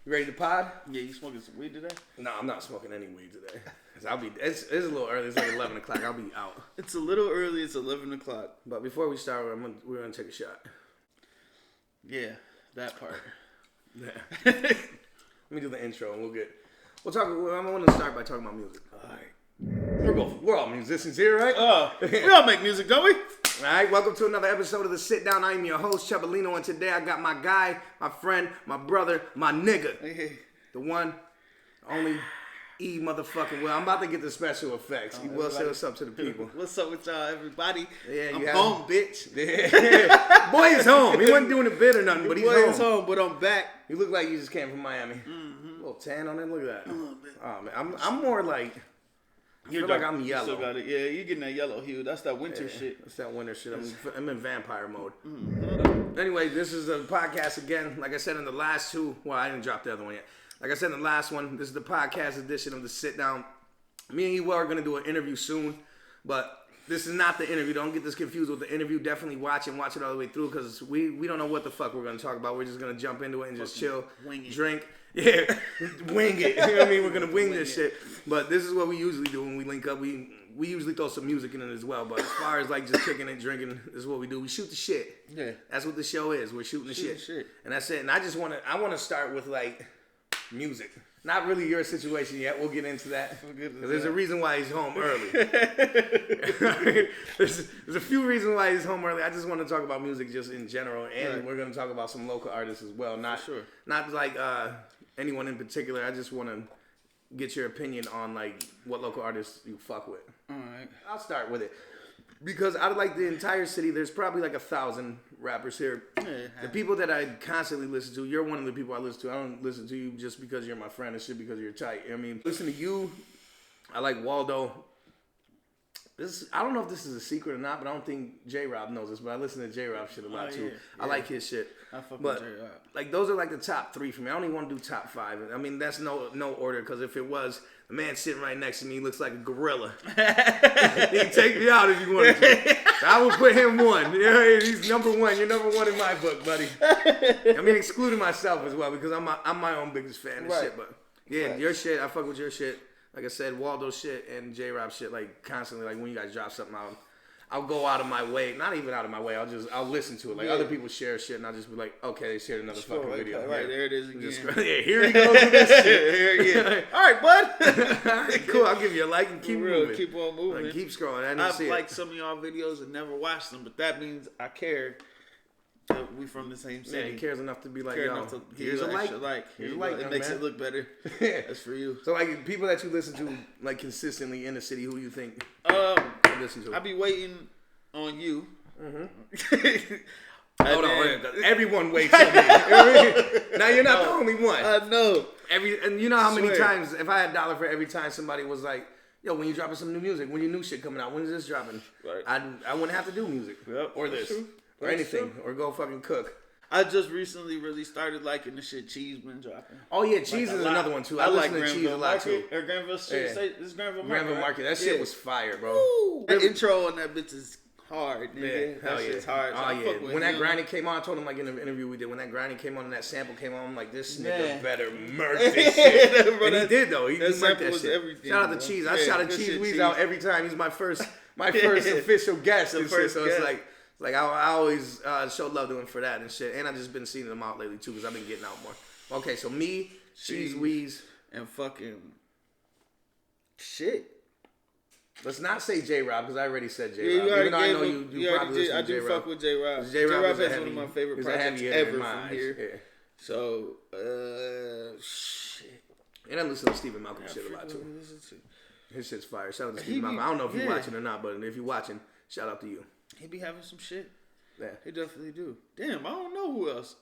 You ready to pod? Yeah, you smoking some weed today? No, I'm not smoking any weed today. It's a little early. It's like 11 o'clock. I'll be out. It's a little early. It's 11 o'clock. But before we start, we're gonna take a shot. Yeah, that part. Yeah. Let me do the intro and we'll talk. I want to start by talking about music. All right. We're all musicians here, right? We all make music, don't we? All right, welcome to another episode of The Sit Down. I am your host, Chubalino, and today I got my guy, my friend, my brother, my nigga. Hey. The one, only E motherfucking Will. I'm about to get the special effects. He will say what's up to the people. What's up with y'all, everybody? Yeah, I'm you home, bitch. Yeah. Boy is home. He wasn't doing a bit or nothing, but he's Boy home. is home, but I'm back. You look like you just came from Miami. Mm-hmm. A little tan on it. Look at that. A little bit. Oh, man. I'm more like... I feel like I'm yellow. You still got it. Yeah, you're getting that yellow hue. That's that winter shit. That's that winter shit. I'm in vampire mode. Mm-hmm. Anyway, this is a podcast again. Like I said in the last two. Well, I didn't drop the other one yet. Like I said in the last one, this is the podcast edition of The Sit Down. Me and you are going to do an interview soon. But this is not the interview. Don't get this confused with the interview. Definitely watch it all the way through. Because we don't know what the fuck we're going to talk about. We're just going to jump into it and just chill, drink. Yeah, wing it. You know what I mean? We're going to wing this shit. But this is what we usually do when we link up. We usually throw some music in it as well. But as far as like just kicking it, drinking, this is what we do. We shoot the shit. Yeah. That's what the show is. We're shooting the shit. And that's it. And I want to start with like music. Not really your situation yet. We'll get into that. Because there's a reason why he's home early. There's a few reasons why he's home early. I just want to talk about music just in general. And we're going to talk about some local artists as well. Not like anyone in particular. I just want to get your opinion on like what local artists you fuck with. All right. I'll start with it. Because out of like the entire city, there's probably like 1,000 rappers here. Yeah. The people that I constantly listen to, you're one of the people I listen to. I don't listen to you just because you're my friend. It's shit because you're tight. I mean, listen to you. I like Waldo. I don't know if this is a secret or not, but I don't think J-Rob knows this, but I listen to J-Rob shit a lot too. Yeah. I like his shit. I fuck with J-Rob. Like those are like the top 3 for me. I don't even want to do top 5. I mean, that's no order because if it was, the man sitting right next to me looks like a gorilla. He can take me out if you wanted to. I will put him 1. Yeah, he's number 1. You're number 1 in my book, buddy. I mean, excluding myself as well because I'm my own biggest fan and shit. But yeah, your shit, I fuck with your shit. Like I said, Waldo shit and J-Rob shit, like constantly, like when you guys drop something out, I'll go out of my way, not even out of my way, I'll listen to it. Like other people share shit and I'll just be like, okay, they shared another fucking video. Right, there it is again. Yeah, here he goes with this shit. Here again. All right, bud. All right, cool, I'll give you a like and keep moving. Keep on moving. Like, keep scrolling. I've liked some of y'all videos and never watched them, but that means I care. We from the same city. Yeah, he cares enough to be like, here's a like. Here's a like. It makes it look better. That's for you. So, like, people that you listen to, like, consistently in the city, who you think you listen to? I be waiting on you. Mm-hmm. Hold on. Everyone waits on me. Now, you're not the only one. I know. And you know how many times, if I had $1 for every time somebody was like, yo, when you dropping some new music, when your new shit coming out, when is this dropping? Right. I wouldn't have to do music. Yep, or this. True. Or anything, or go fucking cook. I just recently really started liking the shit Cheese been dropping. Oh yeah, Cheese is another one too. I listen to Cheese a lot too. Or Granville Street. Yeah. It's Granville Market. Granville Market. That shit was fire, bro. Woo! The intro on that bitch is hard, nigga. Yeah, that shit's hard. So yeah. When that grinding came on, I told him like in the interview we did, when that grinding came on and that sample came on, I'm like, this nigga better murk this shit. Bro, and he did though. He murked that shit. Everything, shout out to Cheese. I shout out Cheese Weeze out every time. He's my first official guest and shit. So it's like I always show love to him for that and shit. And I've just been seeing him out lately too because I've been getting out more. Okay, so me, Cheese Weeze, and fucking shit. Let's not say J-Rob because I already said J-Rob. Yeah, even though I know you probably listen to J-Rob. I do fuck with J-Rob. J-Rob is one of my favorite projects ever from here. Yeah. So, shit. And I listen to Stephen Malcolm shit a lot too. His shit's fire. Shout out to Stephen Malcolm. I don't know if you're watching or not, but if you're watching, shout out to you. He be having some shit. Yeah. He definitely do. Damn, I don't know who else.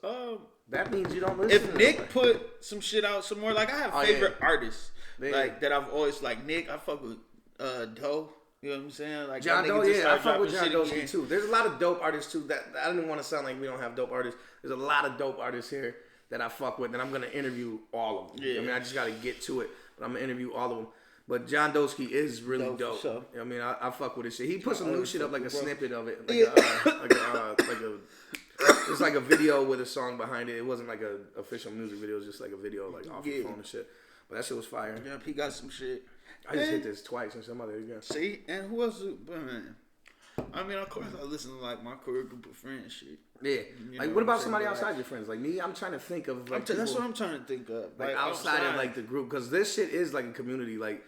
That means you don't listen. If Nick put some shit out some more, like I have favorite artists, like that I've always like Nick. I fuck with Doe. You know what I'm saying? Like John Doe, I fuck with John Doe too. There's a lot of dope artists too. That I didn't want to sound like we don't have dope artists. There's a lot of dope artists here that I fuck with, and I'm gonna interview all of them. Yeah. I mean, I just gotta get to it, but I'm gonna interview all of them. But John Doski is really dope. Sure. I mean, I fuck with his shit. He put some new shit up, like a snippet of it, like It's like a video with a song behind it. It wasn't like a official music video. It was just like a video like off the phone and shit. But that shit was fire. Yep, he got some shit. I just hit this twice and some other again. See, and who else? Man, I mean, of course, I listen to like my core group of friends shit. Yeah. Like, what about somebody outside your friends? Like me, I'm trying to think of like that's what I'm trying to think of. Like outside of like the group, because this shit is like a community. Like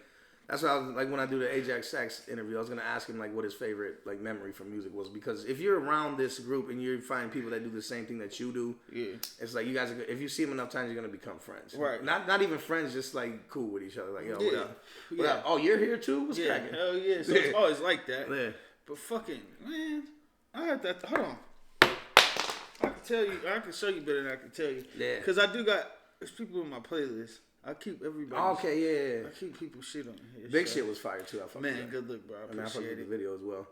that's why I was like when I do the Ajax Sax interview, I was gonna ask him like what his favorite like memory from music was, because if you're around this group and you find people that do the same thing that you do, it's like you guys are, if you see them enough times, you're gonna become friends. Right. Not even friends, just like cool with each other. Like, yo, what up? What up? Oh, you're here too? What's cracking? Hell yeah. So it's always like that. Yeah. But fucking man, I had that. Hold on. I can tell you. I can show you better than I can tell you. Yeah. Because I do got. There's people in my playlist. I keep everybody. Okay, yeah. I keep people shit on here. Big shit was fire too. I fuck man, with good look, bro. I and I fucked appreciate with it. the video as well.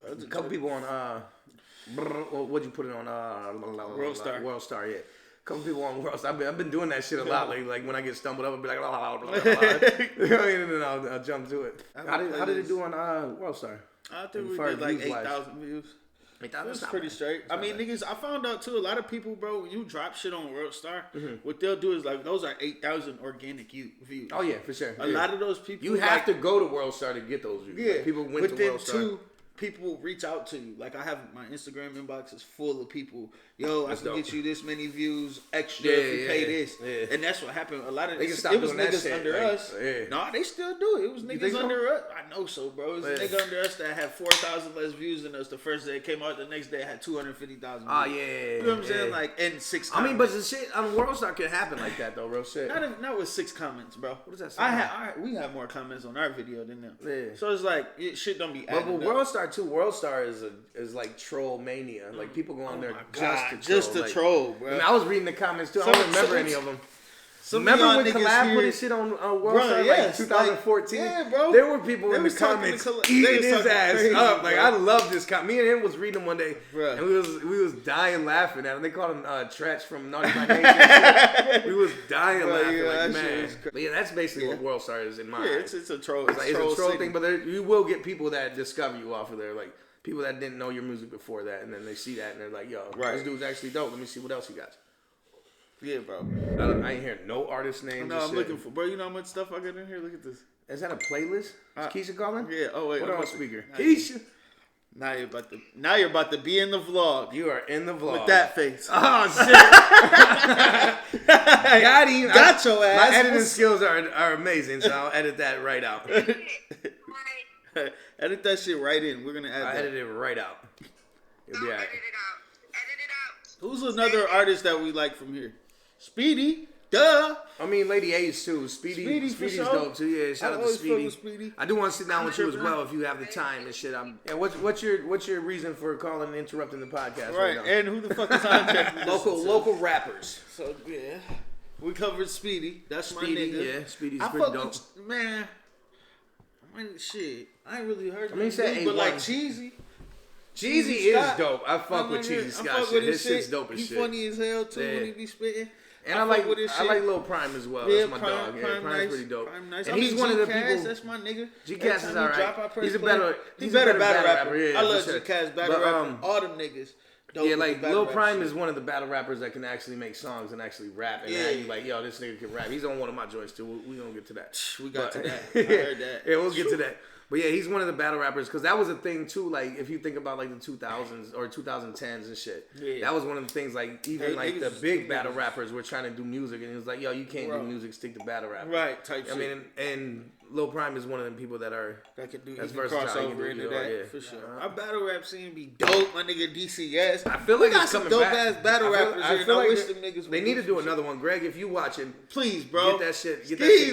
A couple people on what'd you put it on World Star. World Star, yeah. Couple people on World Star. I've been doing that shit a lot lately. Like when I get stumbled up, I'll be like, and then I'll jump to it. How did it do on World Star? I think we did like 8,000 views. That's pretty straight. I mean, niggas, I found out too, a lot of people, bro, when you drop shit on World Star, what they'll do is like, those are 8,000 organic views. Oh, yeah, for sure. A lot of those people. You have to go to World Star to get those views. Yeah. Like, people went to World Star. People reach out to you. Like, I have my Instagram inbox is full of people. Yo, I can get you this many views extra if you pay this. Yeah. And that's what happened. A lot of it was niggas under us. Yeah. No, they still do it. It was niggas under us. I know so, bro. It was a nigga under us that had 4,000 less views than us the first day it came out. The next day it had 250,000 views. Oh, yeah. You know what I'm saying? Like, and 6 comments. I mean, but the shit on World Star can happen like that, though, bro. Shit. Not with 6 comments, bro. What does that say? We have more comments on our video than them. Yeah. So it's like, shit don't be adding But World Star, too, World Star is like troll mania. Like people go on there just to troll. Bro. I mean, I was reading the comments too. I don't remember any of them. Remember when Collab put his shit on World Star like 2014? Yeah, bro. There were people in the comments eating his ass up. Like, I love this comment. Me and him was reading them one day, and we was dying laughing at him. They called him Tretch from Naughty by Nature. We was dying laughing. Like, man. But yeah, that's basically what World Star is in my eyes. It's a troll. It's a troll thing, but you will get people that discover you off of there. Like, people that didn't know your music before that, and then they see that, and they're like, yo, this dude's actually dope. Let me see what else he got. Yeah, bro. I ain't hear no artist names. No, I'm looking for, bro. You know how much stuff I got in here? Look at this. Is that a playlist? Is Keisha calling? Yeah. Oh wait. Put on speaker. Keisha. Now you're about to be in the vlog. You are in the vlog with that face. Oh shit! Got him. Got your ass. My editing skills are amazing, so I'll edit that right out. Edit that shit right in. We're gonna add that. Edit it right out. It'll be all right. Edit it out. Who's another artist that we like from here? Speedy. Duh. I mean, Lady A's too. Speedy's dope too. Yeah, shout out to Speedy. I do want to sit down with you as well if you have the time and shit. What's your reason for calling and interrupting the podcast right now? And who the fuck is on there? local rappers. So yeah, we covered Speedy. That's Speedy, my nigga. Yeah, Speedy's pretty dope. Man, I mean, shit. I ain't really heard. I mean, but like Cheesy. Cheesy is dope. I fuck with Cheesy Scott shit. His shit's dope as shit. He funny as hell too when he be spitting. And I like Lil Prime as well. That's my dog. Yeah, Prime's pretty dope. Nice. And he's one of the people. That's my nigga. G-Cass is alright. He's a better battle rapper. Yeah, I love G-Cass battle rapper. All them niggas. Yeah, like Lil Prime is one of the battle rappers that can actually make songs and actually rap. And now you like, yo, this nigga can rap. He's on one of my joints too. We gonna get to that. We got to that. I heard that. Yeah, we'll get to that. But yeah, he's one of the battle rappers because that was a thing too. Like if you think about like the 2000s or 2010s and shit, that was one of the things. Like even like the big battle rappers were trying to do music, and it was like, yo, you can't do music, stick to battle rap. Right, type shit. I mean, and Lil Prime is one of them people that can do that's versatile. Cross over into that for sure. Our battle rap scene be dope, my nigga DCS. I feel like it's coming dope back. Ass battle rappers. I feel like them niggas they need to do another one. Greg, if you watching, please, bro, get that shit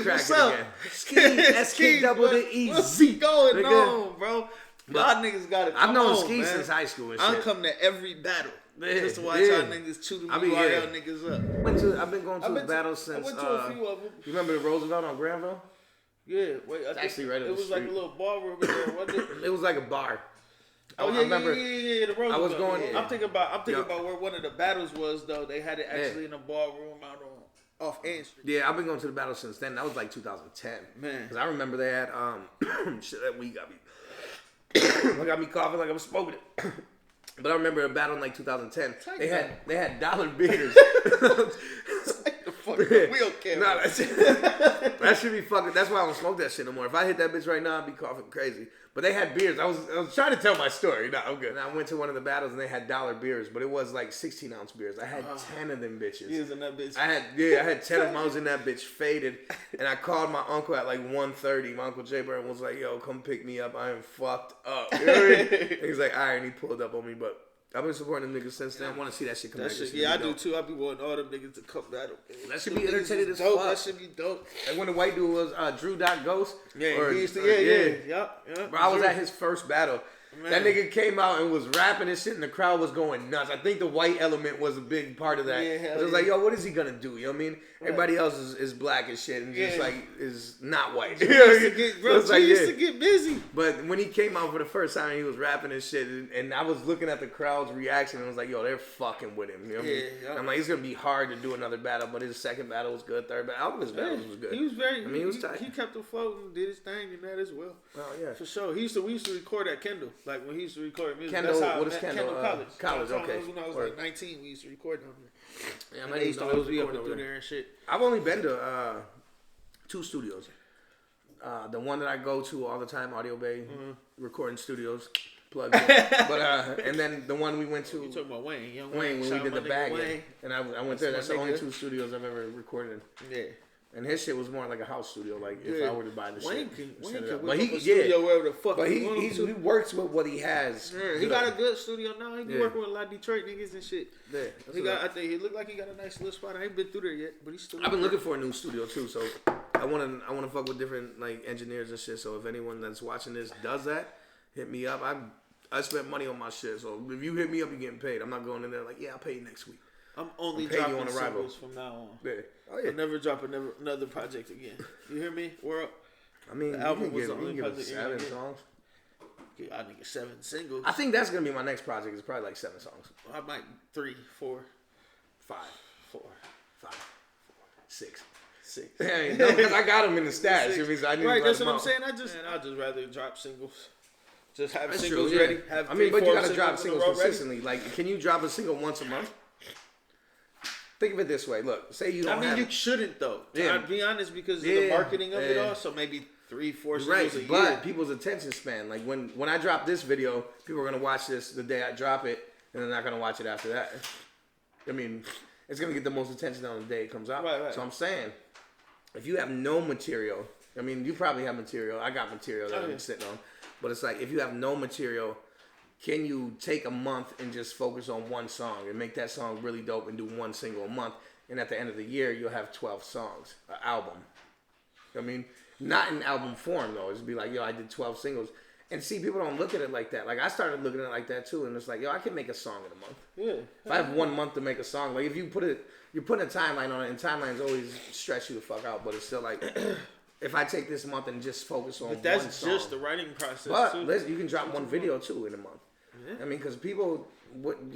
cracking again. Ski, SK double the E. What's going on, bro? Y'all niggas got it. I've known Ski since high school and shit. I'm coming to every battle. Just to watch y'all niggas chew them URL niggas up. I've been going to the battles since. I went to a few of them. You remember the Roosevelt on Granville? Yeah, wait. Actually, right. It was like a little ballroom in there, wasn't it? It was like a bar. Oh yeah, I remember. Yeah. The Roosevelt. I was going. I'm thinking about where one of the battles was though. They had it actually in a ballroom out off Ann Street. Yeah, I've been going to the battle since then. That was like 2010. Man, because I remember they had shit that weed got me. Got me coughing like I was smoking it. But I remember a battle in like 2010. They had dollar beers. We don't care. Nah, that should be fucking. That's why I don't smoke that shit no more. If I hit that bitch right now, I'd be coughing crazy. But they had beers. I was trying to tell my story. No, I'm good. And I went to one of the battles and they had dollar beers, but it was like 16-ounce beers. I had 10 of them bitches. You was in that bitch. I had 10 of them. I was in that bitch faded, and I called my uncle at like 1:30. My uncle Jay Bird was like, "Yo, come pick me up. I am fucked up." You know what I mean? He was like, "All right," and he pulled up on me, but. I've been supporting them niggas since then. I want to see that shit come back. I do too. I be wanting all them niggas to come battle. That should be entertaining as fuck. That should be dope. Like when the white dude was Drew.Ghost. Yeah, he used to, yeah. Bro, I was at his first battle. Man. That nigga came out and was rapping and shit, and the crowd was going nuts. I think the white element was a big part of that. Yeah, it was like, yo, what is he gonna do? You know what I mean? Right. Everybody else is black as shit and just like is not white. He used to get busy. But when he came out for the first time, he was rapping and shit, and I was looking at the crowd's reaction and I was like, yo, they're fucking with him. You know what I mean? Yeah. I'm like, it's gonna be hard to do another battle, but his second battle was good. Third battle, all of his battles was good. He was very. I mean, he was tight. He kept afloat and did his thing in that as well. Oh yeah, for sure. We used to record at Kendall, like when he used to record music. Kendall, that's how what is Kendall? College. Okay. When I was like 19, we used to record down there. Yeah, they used to always be up and through there and shit. I've only been to 2 studios. The one that I go to all the time, Audio Bay Recording Studios, plug in. But and then the one we went to. You talking about Wayne? Young Wayne when we did the bag, and I went there. That's the only 2 studios I've ever recorded in. Yeah. And his shit was more like a house studio. Like if I were to buy the Wayne shit, but he studio wherever the fuck. But he works with what he has. Yeah, he got a good studio now. He be working with a lot of Detroit niggas and shit. Yeah, I think he looked like he got a nice little spot. I ain't been through there yet, but he's still. I've been looking for a new studio too, so I want to fuck with different like engineers and shit. So if anyone that's watching this does that, hit me up. I spent money on my shit, so if you hit me up, you're getting paid. I'm not going in there like, yeah, I'll pay you next week. I'm only dropping singles from now on. Yeah. Oh yeah. I'll never drop another project again. You hear me? We're up. I mean, the album was the only project. 7 songs. I think it's 7 singles. I think that's gonna be my next project. It's probably like 7 songs. I might 3, 4, 5, 4, 6. Hey, no, because I got them in the stash. It means I need right, that's what I'm saying. I'd just rather drop singles. Just have that's singles true, ready. Have I mean, but you gotta drop singles consistently. Ready. Like, can you drop a single once a month? Think of it this way. Look, say you don't. I mean, you shouldn't though. Yeah. I'll be honest because of the marketing of it all. So maybe 3, 4 singles a year. But people's attention span, like when I drop this video, people are gonna watch this the day I drop it, and they're not gonna watch it after that. I mean, it's gonna get the most attention on the day it comes out. Right. So I'm saying, if you have no material, I mean, you probably have material. I got material that I'm sitting on, but it's like if you have no material. Can you take a month and just focus on one song and make that song really dope and do one single a month? And at the end of the year, you'll have 12 songs, an album. I mean, not in album form, though. It'd be like, yo, I did 12 singles. And see, people don't look at it like that. Like, I started looking at it like that, too. And it's like, yo, I can make a song in a month. Yeah. If I have 1 month to make a song, like, if you put it, you're putting a timeline on it, and timelines always stretch you the fuck out. But it's still like... If I take this month and just focus on one song. But that's just the writing process, but you can drop one video, too, in a month. Yeah. I mean, because people,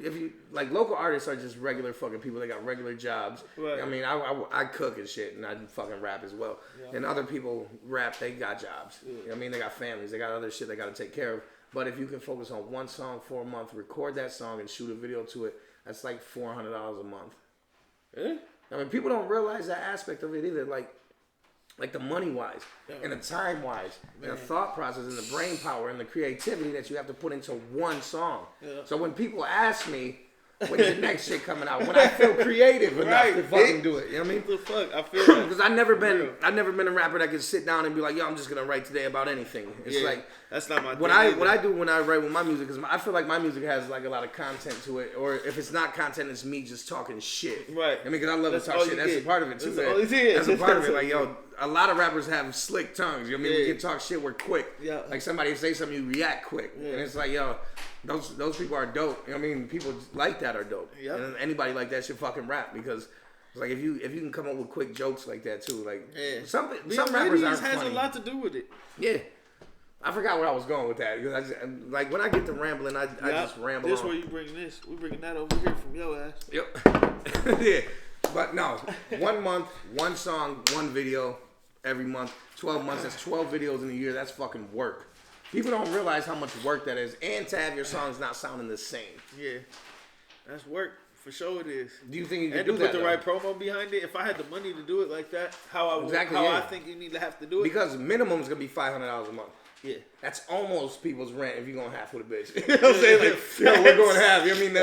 if you like, local artists are just regular fucking people. They got regular jobs. Right. I mean, I cook and shit, and I fucking rap as well. Yeah. And other people rap, they got jobs. Yeah. I mean, they got families, they got other shit they got to take care of. But if you can focus on one song for a month, record that song, and shoot a video to it, that's like $400 a month. Yeah. I mean, people don't realize that aspect of it either. Like the money wise and the time wise and the thought process and the brain power and the creativity that you have to put into one song. Yeah. So when people ask me, when's the next shit coming out? When I feel creative enough to fucking do it. You know what I mean? The fuck? I feel that. Because I've never been a rapper that can sit down and be like, yo, I'm just gonna write today about anything. It's like that's not my what I do when I write with my music is I feel like my music has like a lot of content to it, or if it's not content, it's me just talking shit. Right. I mean, because I love to talk shit. That's a part of it too. That's a part of it. Like, yo, a lot of rappers have slick tongues. You know what I mean? We can talk shit. We're quick. Yeah. Like somebody say something, you react quick, and it's like, yo. Those people are dope. You know what I mean? People like that are dope. Yep. And anybody like that should fucking rap because it's like if you can come up with quick jokes like that too, like some rappers aren't funny. Has a lot to do with it. Yeah. I forgot where I was going with that because like when I get to rambling, I just ramble. This where you bring this. We bringing that over here from your ass. Yep. Yeah. But no, 1 month, 1 song, 1 video every month. 12 months. That's 12 videos in a year. That's fucking work. People don't realize how much work that is, and to have your songs not sounding the same. Yeah, that's work. For sure it is. Do you think you can and do to that? Put the right promo behind it. If I had the money to do it like that, I think you need to have to do it. Because minimum is gonna be $500 a month. Yeah, that's almost people's rent if you're going half with a bitch. You know what I'm saying? Like, yo, we're going half. You know what I mean?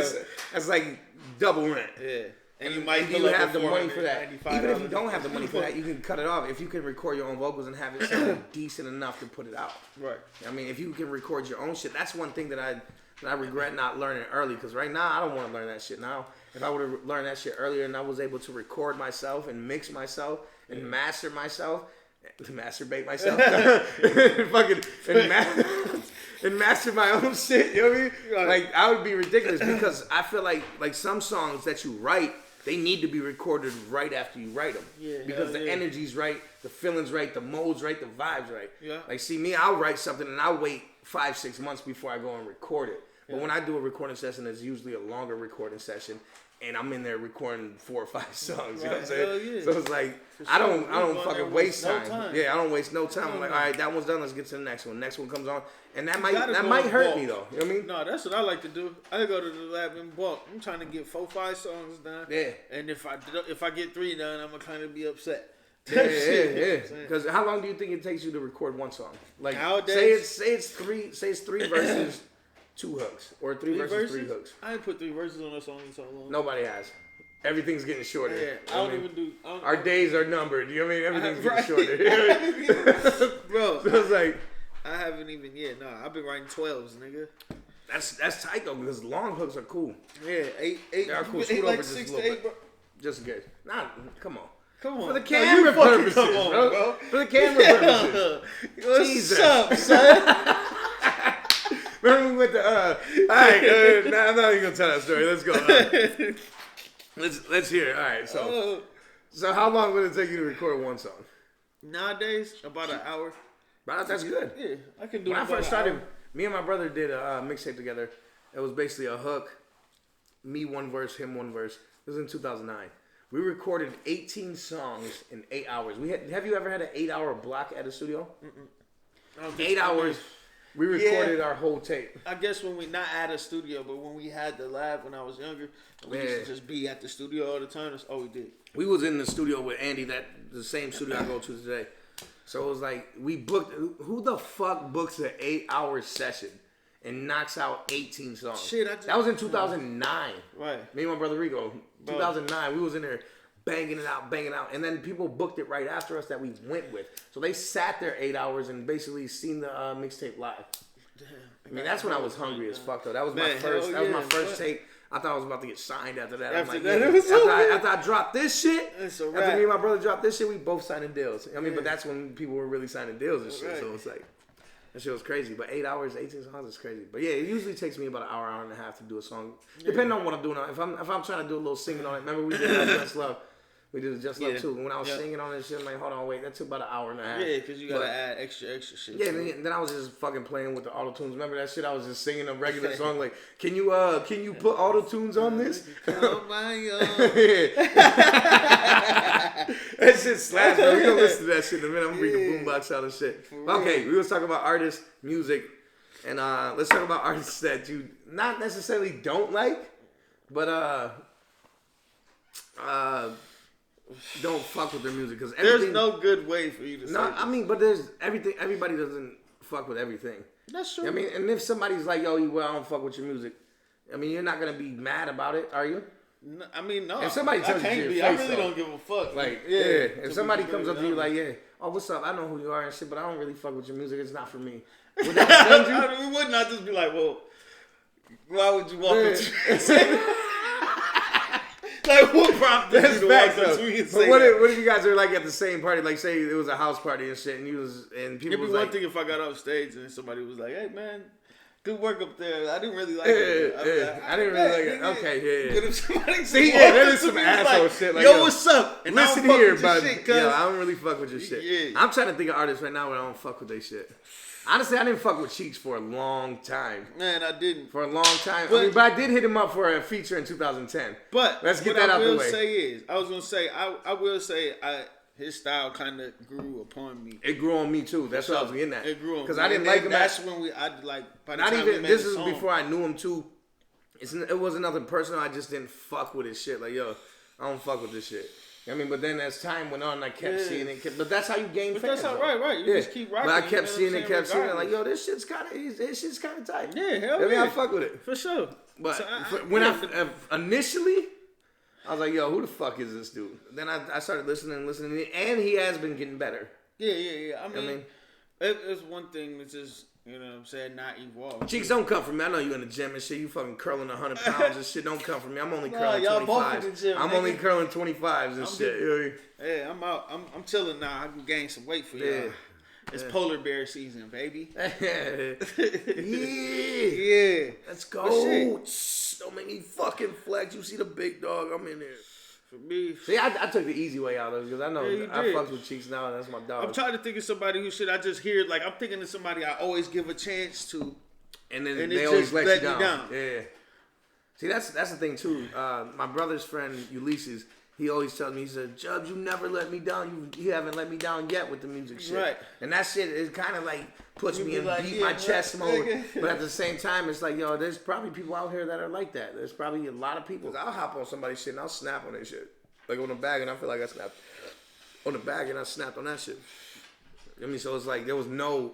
That's like double rent. Yeah. And you have the money for that. Even if you don't have the money for that, you can cut it off. If you can record your own vocals and have it sound decent enough to put it out. Right. I mean, if you can record your own shit, that's one thing that I regret not learning early. Because right now, I don't want to learn that shit now. If I would have learned that shit earlier and I was able to record myself and mix myself and master myself, masturbate myself, and master my own shit, you know what I mean? Right. Like, I would be ridiculous because I feel like some songs that you write, they need to be recorded right after you write them. Yeah, because the energy's right, the feeling's right, the mode's right, the vibe's right. Yeah. Like, see, me, I'll write something and I'll wait 5-6 months before I go and record it. But when I do a recording session, it's usually a longer recording session. And I'm in there recording 4 or 5 songs. You know what I'm saying? Yeah. So it's like I don't fucking waste time. Yeah, I don't waste no time. I'm like, all right, that one's done. Let's get to the next one. Next one comes on, and that might hurt me though. You know what I mean? No, that's what I like to do. I go to the lab in bulk. I'm trying to get 4-5 songs done. Yeah. And if I get 3 done, I'm gonna kind of be upset. Yeah. Because how long do you think it takes you to record one song? Like nowadays, say it's 3 verses. 2 hooks or 3 verses, 3 hooks. I ain't put 3 verses on a song in so long. Nobody has. Everything's getting shorter. Yeah, I don't even do. Our days are numbered. You know what I mean? Everything's getting shorter. Bro, so it's like I haven't even yet. No, I've been writing 12s, nigga. That's tight though because long hooks are cool. Yeah, 8. They are cool. Scoot like over 6 just to 8, a little bit. bro. Just in case. Nah, come on. Come on. For the camera purposes, bro. For the camera purposes. What's up, son? Remember we went to alright, nah, I'm not even gonna tell that story. Let's go. Let's hear it. Alright, so how long would it take you to record one song? Nowadays, about an hour. But that's good. Yeah, I can do when it. I first started, me and my brother did a mixtape together. It was basically a hook, me 1 verse, him 1 verse. It was in 2009. We recorded 18 songs in 8 hours. Have you ever had an 8-hour block at a studio? 8 hours. We recorded our whole tape. I guess when we, not at a studio, but when we had the lab when I was younger, we used to just be at the studio all the time. That's all we did. We was in the studio with Andy, the same studio I go to today. So it was like, we booked, who the fuck books an 8-hour session and knocks out 18 songs? Shit, that was in 2009. Right. Me and my brother Rico, 2009, we was in there banging it out. And then people booked it right after us that we went with. So they sat there 8 hours and basically seen the mixtape live. Damn. I mean, that's when I was hungry as fuck though. That was my first tape. I thought I was about to get signed after that. After I dropped this shit, after me and my brother dropped this shit, we both signing deals. I mean, but that's when people were really signing deals and shit. Right. So it's like, that shit was crazy. But 8 hours, 18 songs is crazy. But yeah, it usually takes me about an hour and a half to do a song. Depending on what I'm doing. If I'm trying to do a little singing on it, remember we did Just Love. We did Just Love too. When I was singing on this shit, I'm like, hold on, wait, that took about an hour and a half. Yeah, because you gotta add extra shit. Yeah, then I was just fucking playing with the auto tunes. Remember that shit? I was just singing a regular song like, can you put auto tunes on this? Oh my That shit slaps, bro. We gonna listen to that shit in a minute. I'm gonna bring the boombox out and shit. Okay, we was talking about artists, music, and let's talk about artists that you not necessarily don't like, but don't fuck with their music because there's no good way for you to say I mean, but there's everything. Everybody doesn't fuck with everything. That's true. I mean, and if somebody's like, "Yo, I don't fuck with your music," I mean, you're not gonna be mad about it, are you? No, I mean, no. If somebody tells you, I really don't give a fuck. Like, if somebody comes up to you like, "Yeah, oh, what's up? I know who you are and shit, but I don't really fuck with your music. It's not for me." Would that offend you? We would not just be like, "Well, why would you walk up to?" Like, what prompted you to walk up to me and say what if you guys are like at the same party? Like, say it was a house party and shit, and people It'd be was one like, thing if I got off stage and somebody was like, "Hey, man, good work up there. I didn't really like it." I didn't really like it. Okay, yeah. But if somebody there is some asshole shit. Like, yo, what's up? And listen here, but I don't really fuck with your shit. Yeah. I'm trying to think of artists right now where I don't fuck with their shit. Honestly, I didn't fuck with Cheeks for a long time. Man, I didn't. For a long time. But I did hit him up for a feature in 2010. But let's get that out the way. I was gonna say, I will say, his style kind of grew upon me. It grew on me too. That's what I was getting at. It grew on me. Because I didn't like him. That's when I like. By the not time even. This is song, before I knew him too. It wasn't nothing personal. I just didn't fuck with his shit. Like, yo, I don't fuck with this shit. I mean, but then as time went on, I kept seeing it. But that's how you gain fans. That's how, right. You just keep rocking. But I kept seeing it, like, yo, this shit's kind of tight. Yeah, hell yeah. I fuck with it. For sure. But so when I initially, I was like, yo, who the fuck is this dude? Then I started listening, and he has been getting better. Yeah. I mean it's one thing that's just, you know what I'm saying, not evolve. Cheeks, don't come from me. I know you in the gym and shit. You fucking curling 100 pounds and shit. Don't come from me. I'm only curling 25s. I'm only curling 25s and shit. Yeah, I'm out. I'm chilling now. I can gain some weight for y'all. It's polar bear season, baby. Yeah. Let's go. Don't make me fucking flex. You see the big dog. I'm in there. For me. See, I took the easy way out of it because I know I fucks with Cheeks now and that's my dog. I'm trying to think of somebody who I just hear, like, I'm thinking of somebody I always give a chance to. And then they always let you down. Yeah. See, that's the thing too. My brother's friend, Ulysses, he always tells me, he said, Jubbs, you never let me down. You haven't let me down yet with the music shit. Right. And that shit is kind of like puts me in beat my chest mode. But at the same time, it's like, yo, there's probably people out here that are like that. There's probably a lot of people. I'll hop on somebody's shit and I'll snap on their shit. Like on the bag, and I feel like I snapped on the bag and I snapped on that shit. I mean, so it's like there was no,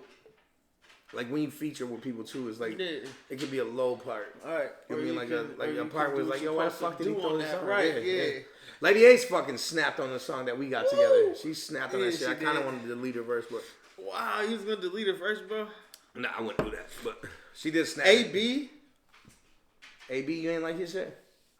like when you feature with people too, it's like it could be a low part. All right. I mean, like a part where it's like, yo, why the fuck did he throw this on? Right, yeah. Lady Ace fucking snapped on the song that we got together. She snapped on that shit. I kind of wanted to delete her verse, but wow, you was gonna delete her verse, bro? Nah, I wouldn't do that. But she did snap. AB, you ain't like his shit?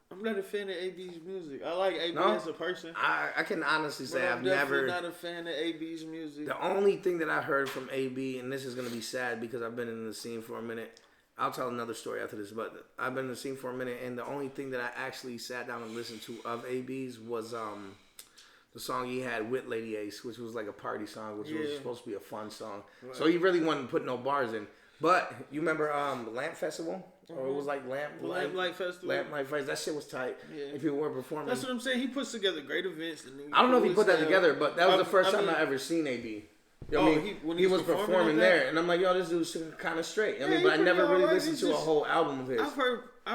I'm not a fan of AB's music. I like AB as a person. I can honestly say I'm definitely not a fan of AB's music. The only thing that I heard from AB, and this is gonna be sad because I've been in the scene for a minute. I'll tell another story after this, but I've been in the scene for a minute, and the only thing that I actually sat down and listened to of AB's was the song he had with Lady Ace, which was like a party song, which was supposed to be a fun song. Right. So he really wasn't putting no bars in. But you remember Lamp Festival? Or it was like Lamplight Festival. Lamplight Festival. That shit was tight. Yeah. If people were performing. That's what I'm saying. He puts together great events. I don't know if he put that together, but that was the first time I ever seen AB. When he was performing there, and I'm like, yo, this dude's kind of straight. I mean, but I never really listened to a whole album of his. I've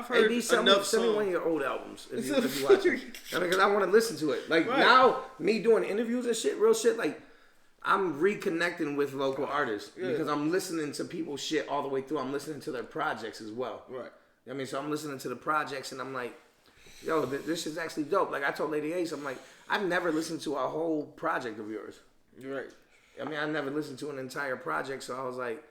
heard AB, send me one of your old albums if you watch it. I mean, because I want to listen to it. Like now, me doing interviews and shit, real shit, like I'm reconnecting with local artists because I'm listening to people's shit all the way through. I'm listening to their projects as well. Right. I mean, so I'm listening to the projects and I'm like, yo, this is actually dope. Like I told Lady Ace, I'm like, I've never listened to a whole project of yours. You're right. I mean, I never listened to an entire project, so I was like,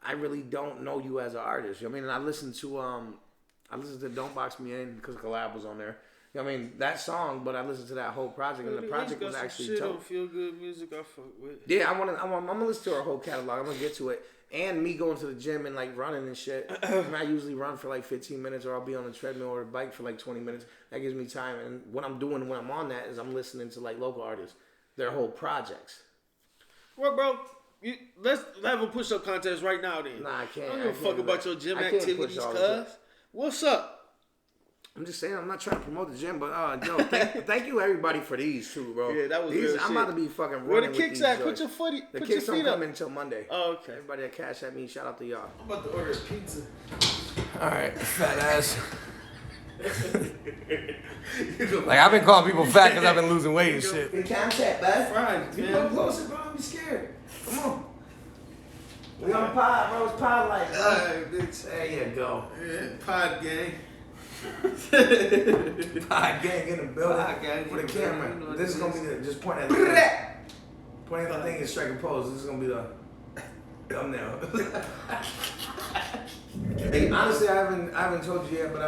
I really don't know you as an artist. I mean, and I listened to Don't Box Me In because Collab was on there. I mean, that song, but I listened to that whole project, and the project was actually dope. Feel good music I fuck with. Yeah, I'm gonna listen to her whole catalog. I'm gonna get to it, and me going to the gym and like running and shit. And I usually run for like 15 minutes, or I'll be on the treadmill or a bike for like 20 minutes. That gives me time, and what I'm doing when I'm on that is I'm listening to like local artists, their whole projects. Well, bro, let's have a push-up contest right now then. Nah, I can't. I don't give a fuck about your gym activities, cuz. What's up? I'm just saying, I'm not trying to promote the gym, but yo, thank you everybody for these too, bro. Yeah, that was real shit. I'm about to be fucking running. Where the kicks with these at? Put your footy. The kicks don't come in until Monday. Oh, okay. Everybody that cash at me, shout out to y'all. I'm about to order a pizza. All right, fat ass. Like I've been calling people fat because I've been losing weight and shit. In contact, bud. Friday, man. Come closer, bro. Don't be scared. Come on. We on pod, bro. It's pod life. All right, bitch. There you go. Yeah, pod gang. Pod gang in the building. Pod gang with a camera. This is gonna be just point at the point at the thing and strike a pose. This is gonna be the thumbnail. Hey, honestly, I haven't told you yet, but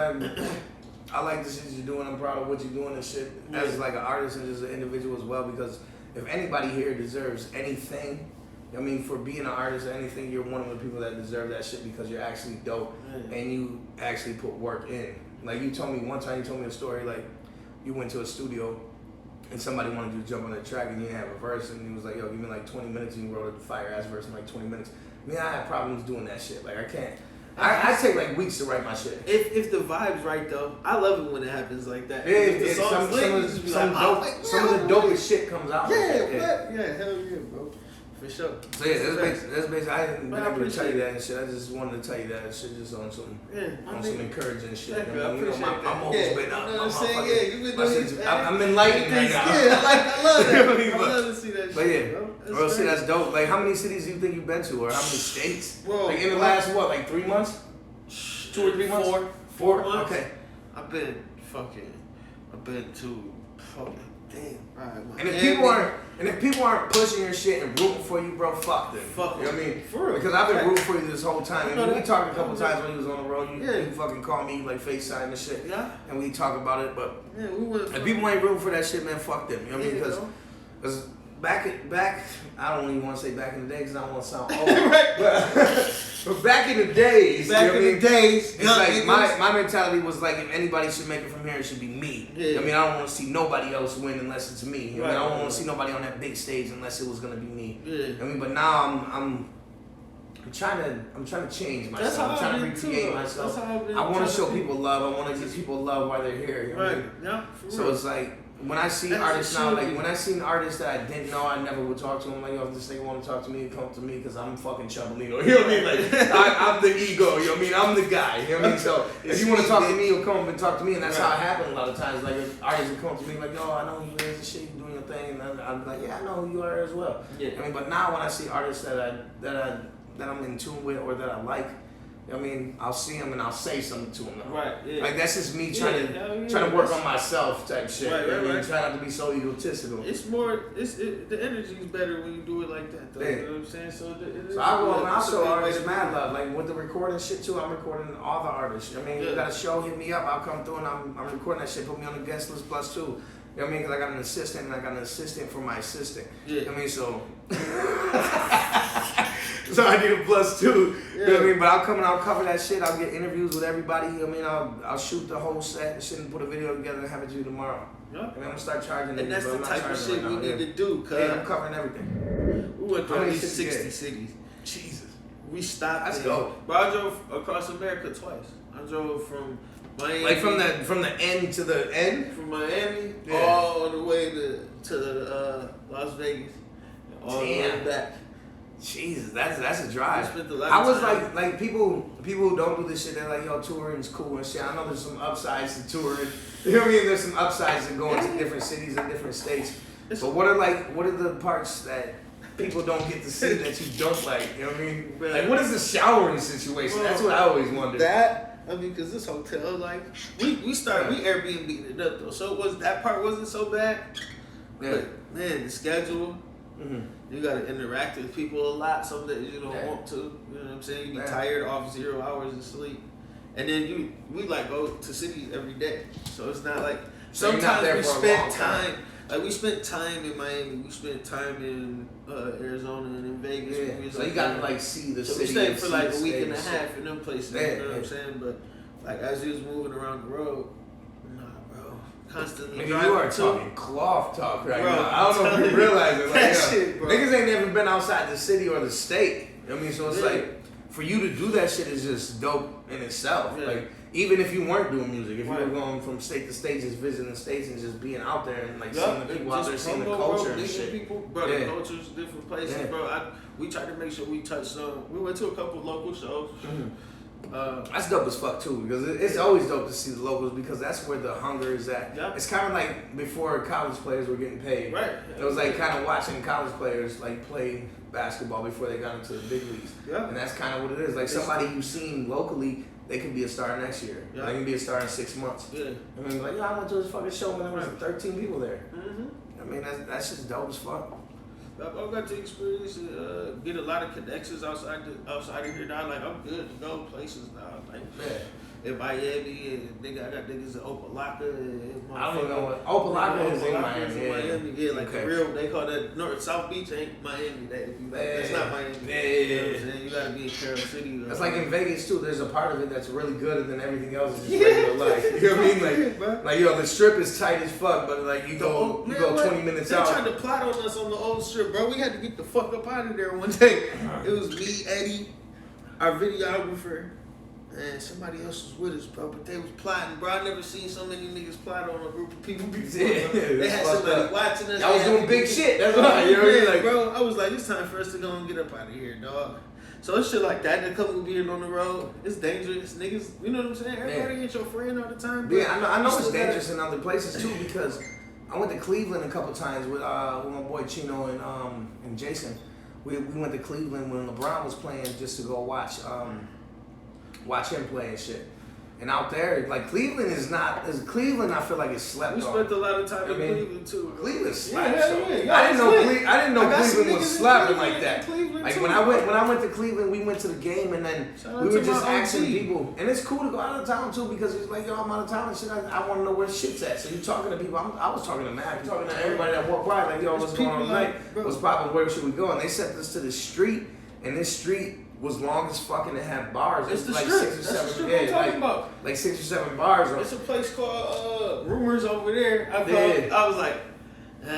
I like the shit you're doing. I'm proud of what you're doing and shit as like an artist and just an individual as well. Because if anybody here deserves anything, I mean, for being an artist or anything, you're one of the people that deserve that shit because you're actually dope and you actually put work in. Like you told me one time, you told me a story like you went to a studio and somebody wanted you to jump on the track and you didn't have a verse and he was like, yo, give me like 20 minutes and you wrote a fire ass verse in like 20 minutes. I mean, I have problems doing that shit. Like I I take like weeks to write my shit. If the vibe's right though, I love it when it happens like that. Yeah, some of the dopest shit comes out. Yeah, hell yeah, bro. For sure. So yeah, that's basically. I didn't been able to tell you that and shit. I just wanted to tell you that shit just on some encouraging shit. Yeah, I appreciate that. I'm always been up. You know what I'm saying? Yeah, you been doing. I'm enlightened right now. Yeah, I love that. I love to see that shit. But yeah, bro, see that's dope. Like, how many cities do you think you've been to, or how many states? Bro, like in the last 3 months? 2 or 3 months? 4 months. Okay. I've been to fucking damn. All right, and if people aren't pushing your shit and rooting for you, bro, fuck them. Fuck you know what I mean? For real. Because I've been rooting for you this whole time. And we talked a couple times when he was on the road. You fucking call me like FaceTime and shit. Yeah. And we talk about it, but if people ain't rooting for that shit, man, fuck them. You know what I mean? Because back, I don't even want to say back in the day because I don't want to sound old. But back in the days, it's like my mentality was like, if anybody should make it from here, it should be me. Yeah. I mean, I don't want to see nobody else win unless it's me. I don't want to see nobody on that big stage unless it was gonna be me. Yeah. I mean, but now I'm trying to change myself. I'm trying to recreate myself. I want to show people love. I want to give people love while they're here. You know what I mean? Yeah. For real. So it's like, when I see artists now, like when I seen artists that I didn't know, I never would talk to them. Like, yo, if this nigga want to talk to me, come to me because I'm fucking Chubalino. You know what I mean? Like, I'm the ego. You know what I mean? I'm the guy. You know what I mean? So if you want to talk to me, you'll come up and talk to me, and that's how it happened a lot of times. Like, if artists would come to me, like, yo, I know who you is and shit, you doing your thing, and I'm like, yeah, I know who you are as well. Yeah. I mean, but now when I see artists that I'm in tune with or that I like, I mean, I'll see him and I'll say something to him. Though. Right. Yeah. Like, that's just me trying to work on myself type shit. Right. Try not to be so egotistical. It's more. The energy is better when you do it like that. Though, yeah. You know what I'm saying? So I go and I'll show artists mad love. Like with the recording shit too, I'm recording all the artists. I mean, you got a show, hit me up. I'll come through and I'm recording that shit. Put me on the guest list +2. You know what I mean? Because I got an assistant and I got an assistant for my assistant. Yeah. I mean, so. So I need a +2. Yeah. You know what I mean? But I'll come and I'll cover that shit. I'll get interviews with everybody. You know what I mean? I'll shoot the whole set and shit and put a video together and have it to you tomorrow. Yeah. And I'm gonna start charging. And that's the type of shit we need to do. Yeah, I'm covering everything. We went to at least 60 cities. Jesus. We stopped. That's dope. But I drove across America twice. I drove from Miami. Like from the end to the end? From Miami all the way to Las Vegas. All the way back. Jesus, that's a drive. I was like people who don't do this shit, they're like, yo, touring's cool and shit. I know there's some upsides to touring. You know what I mean? There's some upsides to going to different cities and different states. But what are the parts that people don't get to see that you don't like? You know what I mean? Like, what is the showering situation? That's what I always wonder. Because this hotel, like, we Airbnb'd it up though, so that part wasn't so bad. Yeah. But man, the schedule. Mm-hmm. You gotta interact with people a lot. Some days you don't want to. You know what I'm saying? You be tired off 0 hours of sleep, and then we like go to cities every day. So it's not like sometimes we spent time. Like we spent time in Miami. We spent time in Arizona and in Vegas. Yeah. So you gotta like see the city. So we stayed for like a week and a half in them places. You know what I'm saying? But like as we was moving around the road. Constantly. Nigga, you are talking cloth talk right now. I don't know if you realize it. Like, shit, bro. Niggas ain't never been outside the city or the state. You know what I mean? So it's like, for you to do that shit is just dope in itself. Yeah. Like, even if you weren't doing music, if you were going from state to state, just visiting the states and just being out there and like seeing the people out there, seeing the culture and shit. People, bro, the cultures, different places, bro. We tried to make sure we touched on. We went to a couple local shows. Mm-hmm. That's dope as fuck too, because it's always dope to see the locals because that's where the hunger is at. Yep. It's kind of like before college players were getting paid. Right. It was like kind of watching college players like play basketball before they got into the big leagues. Yeah. And that's kind of what it is. Like somebody you've seen locally, they can be a star next year. Yep. They can be a star in 6 months. Yeah. I mean, like, I went to this fucking show when there was 13 people there. Mm-hmm. I mean, that's just dope as fuck. I've got to experience get a lot of connections outside of here now. Like I'm good to go places now. Like in Miami, and I got niggas in Opelika. I don't even know what Opelika is in Miami. Yeah, like the real. They call that South Beach ain't Miami. That's not Miami. Yeah. You know what I'm saying? You gotta be in Carroll City. That's like in Vegas too. There's a part of it that's really good, and then everything else is just regular life. You know what I mean? Like you know, the strip is tight as fuck, but like you go 20 minutes out. They tried to plot on us on the old strip, bro. We had to get the fuck up out of there one day. It was me, Eddie, our videographer, Man, somebody else was with us, bro, but they was plotting, bro. I never seen so many niggas plot on a group of people before. They had somebody watching us. I was doing big shit. That's right. You know what I mean? Like, bro, I was like, it's time for us to go and get up out of here, dog. So it's shit like that. A couple being on the road, it's dangerous, niggas. You know what I'm saying? Everybody ain't your friend all the time. Bro. Yeah, I know it's dangerous in other places too because I went to Cleveland a couple times with my boy Chino and Jason. We went to Cleveland when LeBron was playing just to go watch him play and shit. And out there, like Cleveland is not. Cleveland, I feel like it's slept on. We spent a lot of time in Cleveland too. Cleveland slapped. I didn't know Cleveland was slapping like that. Like when I went to Cleveland, we went to the game and then we were just asking people. And it's cool to go out of town too because it's like, yo, I'm out of town and shit. I want to know where the shit's at. So you talking to people. I was talking to Matt. Talking to everybody that walked by. Like, yo, what's going on tonight? What's poppin'? Where should we go? And they sent us to the street. And this street was long as fucking to have bars. It's the like strip. 6 or 7. That's the strip I'm talking about. Like 6 or 7 bars. It's a place called Rumors over there. I was like,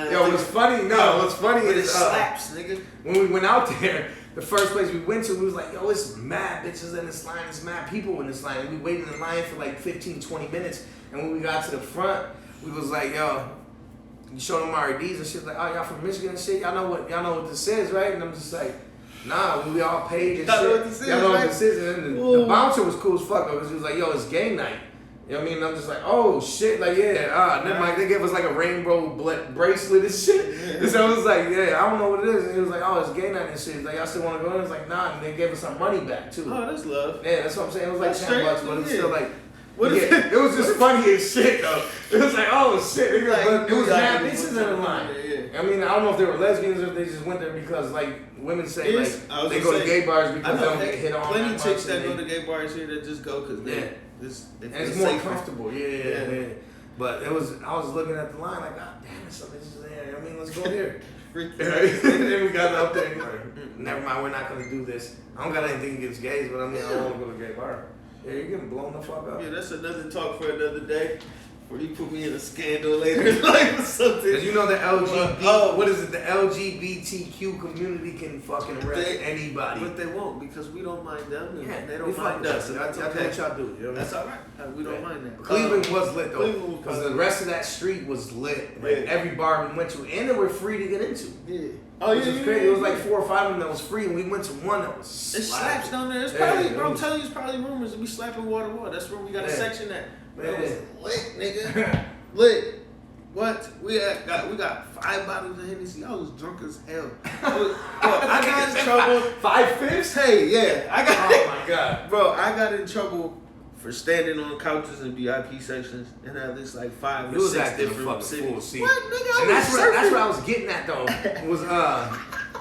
yo, what's funny? No, what's funny is it slaps, nigga. When we went out there, the first place we went to, we was like, yo, it's mad bitches in this line, it's mad people in this line. And we waited in line for like 15, 20 minutes. And when we got to the front, we was like, yo, you showed them our IDs and shit. Like, oh, y'all from Michigan and shit. Y'all know what this is, right? And I'm just like, nah, we all paid and shit. Y'all know what this is, y'all know right? what this is. And then the bouncer was cool as fuck though, because he was like, yo, it's game night. You know what I mean? And I'm just like, oh shit, like yeah, then like they gave us like a rainbow bracelet and shit. And so I was like, yeah, I don't know what it is. And he was like, oh, it's game night and shit. He's like, y'all still want to go in? I was like, nah. And they gave us our money back too. Oh, that's love. Yeah, that's what I'm saying. It was like that's $10, but it's still like. It was just funny as shit though. It was like, oh shit, like, but it was mad bitches in the line. I mean, I don't know if they were lesbians or if they just went there because like women say like they go to gay bars because they don't get hit on. Plenty chicks that go to gay bars here that just go because it's more comfortable. Yeah. But I was looking at the line like, God damn, there's some bitches there. I mean, let's go here. And then we got up there and like, never mind, we're not gonna do this. I don't got anything against gays, but I mean, I don't want to go to a gay bar. Yeah, you're getting blown the fuck up. Yeah, that's another talk for another day. Where you put me in a scandal later in life or something. Cause you know the what is it? The LGBTQ community can fucking arrest anybody. But they won't because we don't mind them. And yeah, they don't mind us. That's what y'all do. You know? That's all right. We don't mind that. Cleveland was lit though, because the rest of that street was lit. Like every bar we went to, and they were free to get into. Yeah. Oh, which was crazy. It was like 4 or 5 of them that was free, and we went to one that was slapping. It slaps down there. It's probably, bro, I'm telling you, it's probably rumors that we slapping wall. That's where we got a section at. That was lit, nigga. Lit. What? We got 5 bottles of Hennessy. I was drunk as hell. I got in trouble. 5 fifths? Hey, yeah. Oh my god. Bro, I got in trouble for standing on couches in VIP sections and at least like 5 or 6 different cities. What, nigga? And that's what I was getting at though.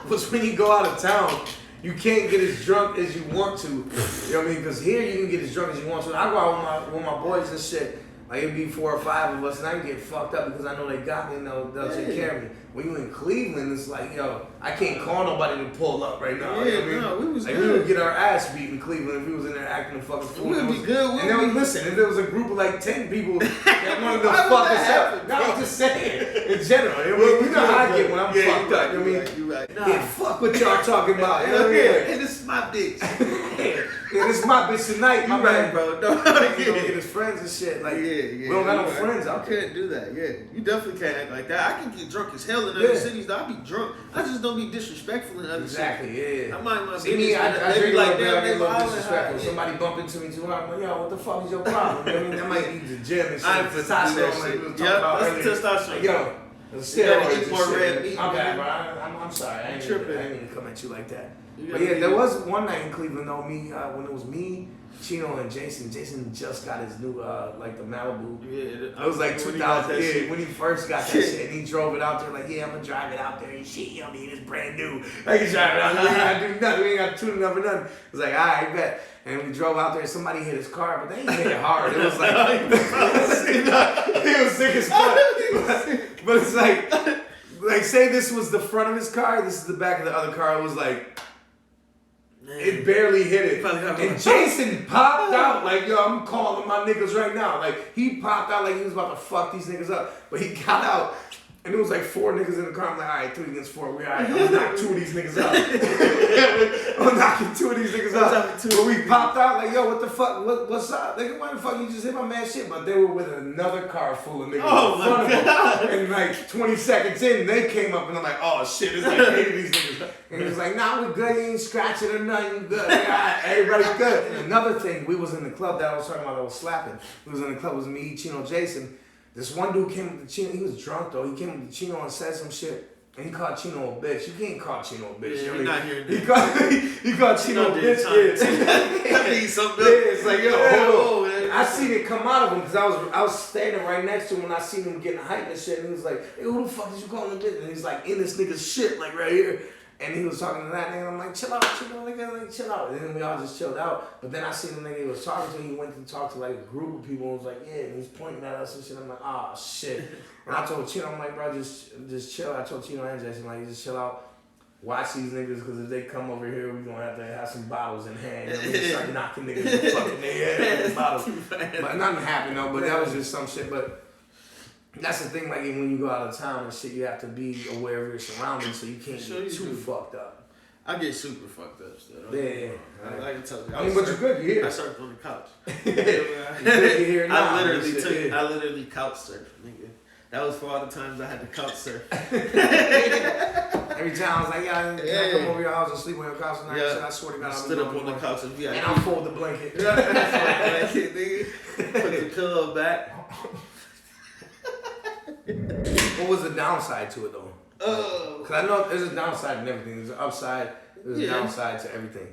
Was when you go out of town, you can't get as drunk as you want to. You know what I mean? Because here you can get as drunk as you want to. I go out with my boys and shit. Like it'd be 4 or 5 of us, and I can get fucked up because I know they got me and they'll take care of me. When you in Cleveland, it's like, yo, I can't call nobody to pull up right now. Yeah, you know what I mean? we was like, good. We would get our ass beat in Cleveland if we was in there acting a fucking fool. We would be good. And then listen, if there was a group of like 10 people that wanted to fuck us up, no, I'm just saying, in general. You know how I get when I'm fucked up. You know what I mean? You're right. Yeah, fuck what y'all talking about. You know what I mean? And this is my bitch. Yeah, this is my bitch tonight. You right, bro. Don't get his friends and shit. Like, we don't got no friends out there. You can't do that. Yeah, you definitely can't act like that. I can get drunk as hell in other cities. Though I be drunk. I just don't be disrespectful in other cities. Yeah. I mind my See business. Me, I they be like, damn, they look disrespectful. Somebody bump into me too hard. I'm like, yo, what the fuck is your problem? You know what I mean? That might be the gym and shit. I ain't testosterone. Like we was talking Yeah, about that's earlier. testosterone. Like, yo, you gotta eat more red meat. I'm bad, bro. I'm sorry. I ain't tripping. I didn't mean to come at you like that. But yeah, there was one night in Cleveland though. When it was me, Chino, and Jason. Jason just got his new like the Malibu. Yeah, it was like 2000. Yeah, when he first got that shit, and he drove it out there like, yeah, I'm gonna drive it out there and shit. You know what I mean? It's brand new. I can drive it out there. We ain't gotta do nothing. We ain't got to tune it up or nothing. It was like, all right, bet. And we drove out there. Somebody hit his car, but they ain't hit it hard. It was like he was sick as fuck. But it's like say this was the front of his car. This is the back of the other car. It was like. It barely hit it. And Jason popped out like, yo, I'm calling my niggas right now. Like, he popped out like he was about to fuck these niggas up. But he got out And it was like 4 niggas in the car. I'm like, all right, 3 against 4. We all right. I'm gonna knock 2 of these niggas out. I'm knocking 2 of these niggas out. When we popped out, like, yo, what the fuck? What's up? Nigga, why the fuck you just hit my man shit? But they were with another car full of niggas in front of them. And like 20 seconds in, they came up and I'm like, oh shit, it's like 8 of these niggas. And he was like, nah, we're good. You ain't scratching or nothing. You good. Like, all right, everybody's good. And another thing, we was in the club that I was talking about that was slapping. We was in the club, it was me, Chino, Jason. This one dude came with the Chino. He was drunk though. He came with the Chino and said some shit, and he called Chino a bitch. You can't call Chino a bitch. Yeah, you're not hearing that. He called Chino a bitch. I need something. It's like, yo, hold on. I seen it come out of him because I was standing right next to him and I seen him getting hyped and shit. And he was like, hey, who the fuck did you call him a bitch? And he's like, in this nigga's shit, like right here. And he was talking to that nigga, and I'm like, chill out, nigga, like, chill out. And then we all just chilled out. But then I seen the nigga he was talking to, he went to talk to like a group of people and was like, yeah, and he's pointing at us and shit. I'm like, ah, shit. And I told Chino, I'm like, bro, just chill. I told Chino and Jason, like, just chill out. Watch these niggas, because if they come over here, we're going to have some bottles in hand. And we start knocking niggas in the fucking head with bottles. But nothing happened, though, but that was just some shit. But that's the thing, like when you go out of town and shit, you have to be aware of your surroundings so you can't get too fucked up. I get super fucked up still. Yeah. I can tell you. I mean, but you're good. You're here. I surfed on the couch. You're here now. I literally couch surfed, nigga. That was for all the times I had to couch surf. Every time I was like, can I come over your house and sleep on your couch tonight? Yeah. I swear to God, I stood up on the couch and I'll fold the blanket. Put the pillow back. What was the downside to it though? Because I know there's a downside to everything. There's an upside. There's a downside to everything.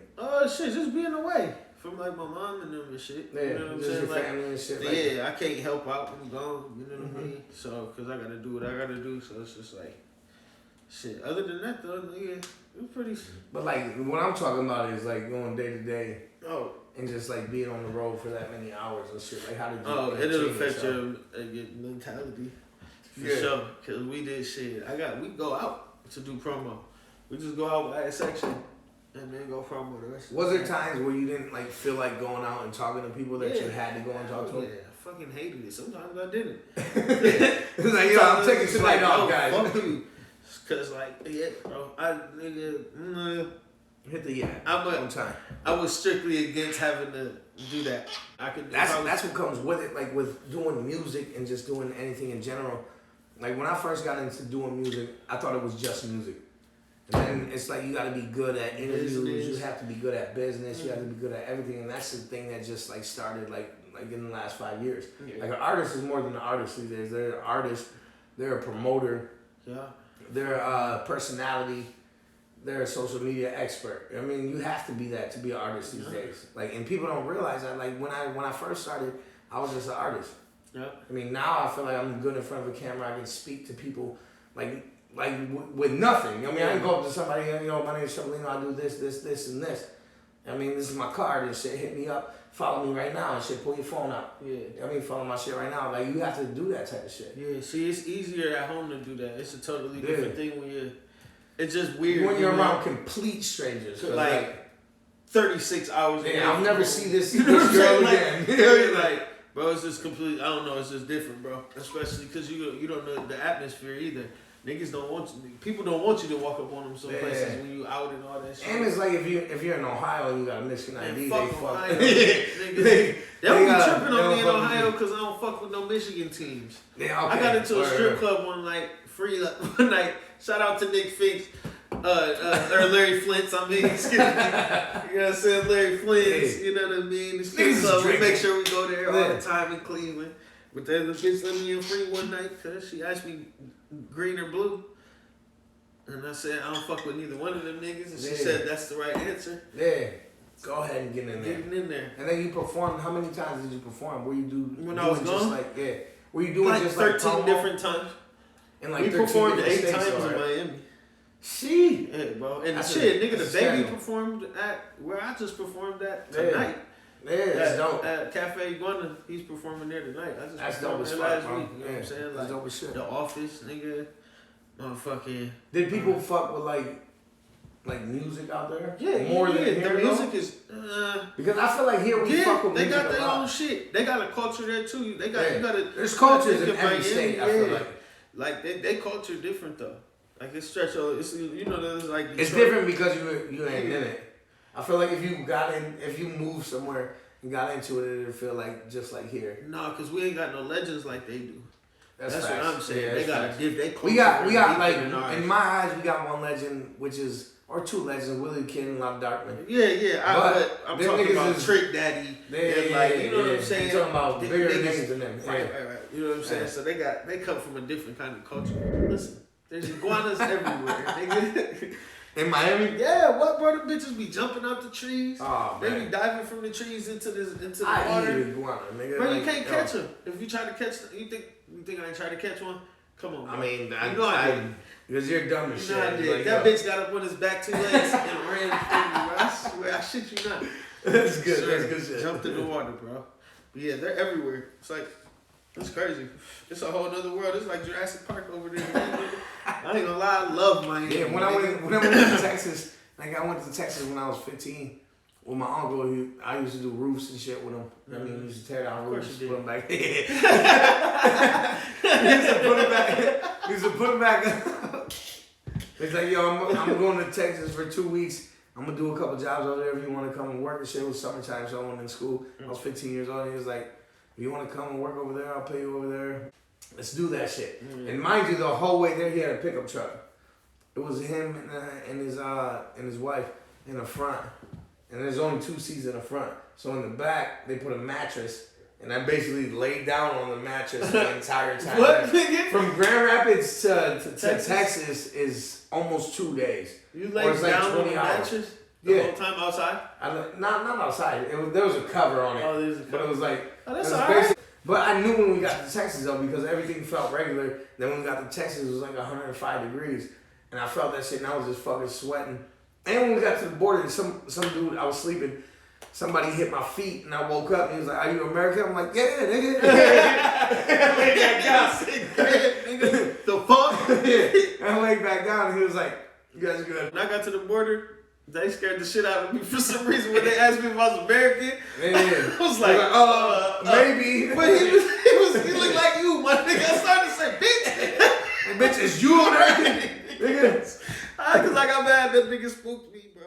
Shit, just being away from like my mom and them and shit. Yeah, you know what I'm saying? Your family and shit. Yeah, I can't help out when I'm gone. You know what I mean? So, because I got to do what I got to do. So it's just like, shit. Other than that though, yeah, it was pretty. But like, what I'm talking about is like going day to day. Oh. And just like being on the road for that many hours and shit. Like, how did you? It'll affect your mentality. For sure, cause we did shit. We go out to do promo. We just go out by a section and then go promo the rest. Was there times where you didn't like feel like going out and talking to people that you had to go and talk to them? Yeah, I fucking hated it. Sometimes I didn't. It's like, yo, I'm taking tonight off, guys. Fuck you. Cause like, bro, hit the on time. I was strictly against having to do that. That's what comes with it, like with doing music and just doing anything in general. Like when I first got into doing music, I thought it was just music. And then it's like you gotta be good at interviews, you have to be good at business, you have to be good at everything, and that's the thing that just like started like in the last 5 years. Yeah. Like an artist is more than an artist these days. They're an artist, they're a promoter, they're a personality, they're a social media expert. I mean, you have to be that to be an artist these days. Like, and people don't realize that. Like when I first started, I was just an artist. Yeah. I mean, now I feel like I'm good in front of a camera. I can speak to people like with nothing. I mean, I can go up to somebody, my name is Shabalino, I do this, and this. I mean, this is my card and shit. Hit me up, follow me right now and shit. Pull your phone out. Yeah. I mean, follow my shit right now. Like, you have to do that type of shit. Yeah, see, it's easier at home to do that. It's a totally different thing when you're... It's just weird. When you're around complete strangers. Like 36 hours. Yeah, I'll never see this girl again. Like, bro, it's just complete. I don't know. It's just different, bro. Especially because you don't know the atmosphere either. Niggas don't want you. People don't want you to walk up on them some places when you out and all that shit. And it's like if you're in Ohio and you got a Michigan ID, they fuck Ohio. They don't be tripping on me in Ohio because I don't fuck with no Michigan teams. Yeah, okay. I got into a strip club one night, one night. Shout out to Nick Finks, or Larry Flint's. I mean, excuse me. You know what I'm saying? Larry Flint's. You know what I mean? The strip club. We make sure we go there all the time in Cleveland. But then the bitch let me in free one night because she asked me green or blue. And I said, I don't fuck with neither one of them niggas. And she said, that's the right answer. Yeah. Go ahead and get in there. Getting in there. And then you performed. How many times did you perform? Were you when I was gone? Were you doing like just 13 like different times? And like we performed 8 times in Miami. See? Yeah, bro. And shit, nigga, the baby performed at where I just performed at tonight. Yeah, that's dope. At Cafe Iguana, he's performing there tonight. I just that's dope as fuck, last bro. week. You know what I'm saying? Like, that's dope as shit. The Office, nigga. Motherfucking. Did people fuck with like music out there? Yeah, more than here. The music is because I feel like here we fuck with they music got their a lot. own shit. They got a culture there too. They got you gotta. There's cultures in every state. I feel like like they culture different though. Like it's stretch over. It's there's like Detroit. It's different because you ain't in it. I feel like if you moved somewhere and got into it, it'd feel like just like here. No, because we ain't got no legends like they do. That's what I'm saying. Yeah, they got they we got like in my eyes we got one legend or two legends, Willie Kid and Love Darkman. Yeah. I'm talking about Trick Daddy. You know what I'm saying? You're talking about bigger niggas than them. Right. You know what I'm saying? So they come from a different kind of culture. Listen, there's iguanas everywhere, nigga. In Miami? Yeah, what bro? The bitches be jumping out the trees. Oh, man. They be diving from the trees into the water. I eat iguana, nigga. Bro, you can't catch them. If you try to catch them, you think I ain't try to catch one? Come on, bro. I mean, I didn't. Because you're dumb as shit. I did. Like, that bitch got up on his back 2 legs and ran from me, bro. I swear, I shit you not. That's good. Sure. That's good shit. Jumped in the water, bro. But yeah, they're everywhere. It's like, it's crazy. It's a whole other world. It's like Jurassic Park over there. I ain't gonna lie, I love Miami. Yeah, when I went to Texas, like I went to Texas when I was 15 with my uncle. I used to do roofs and shit with him. I mean, he used to tear down roofs, put them back. He used to put them back up. He's like, yo, I'm going to Texas for 2 weeks. I'm gonna do a couple jobs over there if you want to come and work and shit. It was summertime, so I went in school. I was 15 years old. And he was like, if you want to come and work over there, I'll pay you over there. Let's do that shit. And mind you, the whole way there, he had a pickup truck. It was him and his wife in the front, and there's only 2 seats in the front. So in the back, they put a mattress, and I basically laid down on the mattress the entire time. What? From Grand Rapids to Texas is almost 2 days. You laid down on the mattress the whole time outside? Not outside. There was a cover on it. Oh, there's a cover. But it was like... Oh, that's all right. But I knew when we got to Texas, though, because everything felt regular. Then when we got to Texas, it was like 105 degrees. And I felt that shit, and I was just fucking sweating. And when we got to the border, some dude, I was sleeping, somebody hit my feet, and I woke up, and he was like, are you American? I'm like, yeah, nigga. Nigga, the fuck? Yeah. And I laid back down, and he was like, you guys are good. When I got to the border, they scared the shit out of me for some reason when they asked me if I was American. Yeah. I was like, maybe. But he looked like you, my nigga. I started to say, bitch. Bitch, is you American? Nigga. Because I got mad that nigga spooked me, bro.